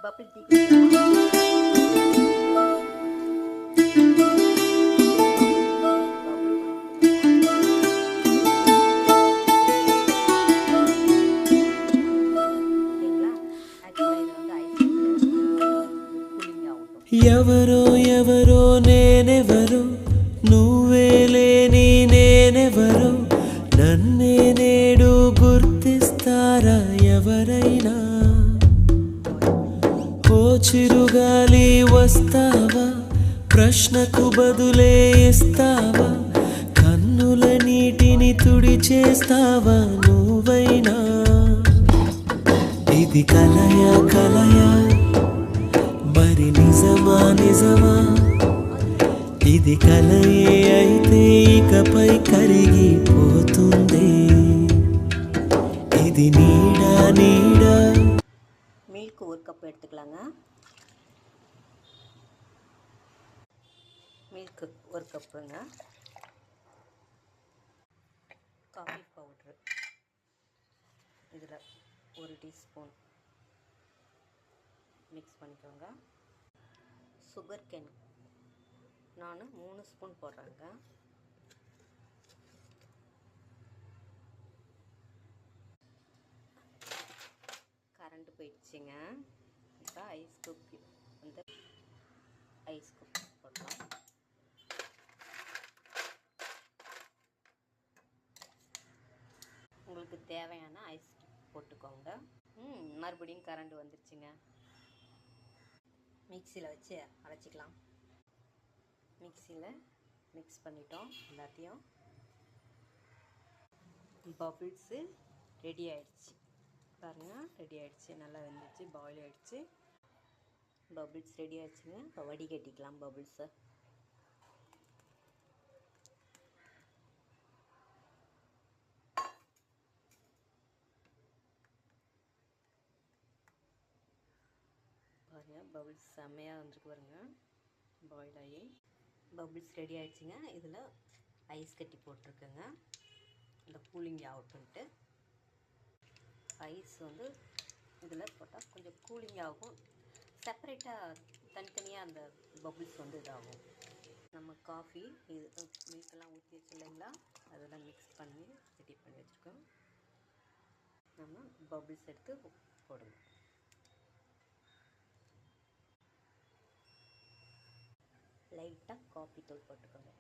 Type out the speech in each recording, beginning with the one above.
Bubble tea குடிக்கலாம். ఎవరో ఎవరో నేనెవరో నువ్వే లేని నేనెవరో నన్నే నేడు గుర్తిస్తారా ఎవరైనా ఓ చిరుగాలి వస్తావా ప్రశ్నకు బదులే ఇస్తావా కన్నుల నీటిని తుడిచేస్తావా నువ్వైనా ఇది కలయా కలయా మరి నిజమా నిజమా ఇది కలయే అయితే ఇకపై కరిగిపోతుంది ఇది నీడా నీడా. மில்க் ஒரு கப் எடுத்துக்கலாங்க. மில்க் ஒரு கப்புங்க. காஃபி பவுட்ரு இதில் ஒரு டீஸ்பூன் மிக்ஸ் பண்ணிக்கோங்க. சுகர் கேன் நான் 3 ஸ்பூன் போடுறேங்க. கரண்ட் போயிடுச்சுங்க. இப்போ ஐஸ் குக்கி வந்து ஐஸ் குக்கி போடலாம். உங்களுக்கு தேவையான ஐஸ் போட்டுக்கோங்க. மறுபடியும் கரண்ட் வந்துருச்சுங்க. மிக்சியில் வச்சு அரைச்சிக்கலாம். மிக்சியில் மிக்ஸ் பண்ணிட்டோம் எல்லாத்தையும். பபிள்ஸு ரெடி ஆயிடுச்சு பாருங்கள். ரெடி ஆகிடுச்சு, நல்லா வெந்துச்சு, பாயில் ஆகிடுச்சு. பபிள்ஸ் ரெடி ஆகிடுச்சுங்க. இப்போ வடிகட்டிக்கலாம் பபிள்ஸை. பாருங்கள் பபிள்ஸ் செம்மையாக வந்துருக்கு பாருங்க. பாயில் ஆகி பபிள்ஸ் ரெடி ஆகிடுச்சுங்க. இதில் ஐஸ் கட்டி போட்டிருக்குங்க. இந்த கூலிங் ஆகட்டுன்ட்டு ஐஸ் வந்து இதில் போட்டால் கொஞ்சம் கூலிங் ஆகும். செப்பரேட்டாக தனித்தனியாக அந்த பபிள்ஸ் வந்து இதாகும். நம்ம காஃபி இது மில்கெல்லாம் ஊற்றி வச்சு இல்லைங்களா, அதெல்லாம் மிக்ஸ் பண்ணி ரெடி பண்ணி வச்சுருக்கோம். நம்ம பபிள்ஸ் எடுத்து போடுங்க. லைட்டாக காஃபி தூள் போட்டுக்கோங்க.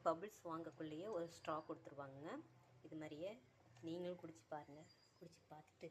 பபிள்ஸ் வாங்கக்குள்ளேயே ஒரு ஸ்ட்ரா கொடுத்துருவாங்க. இது மாதிரியே நீங்களும் குடிச்சு பாருங்கள். குடிச்சு பார்த்துட்டு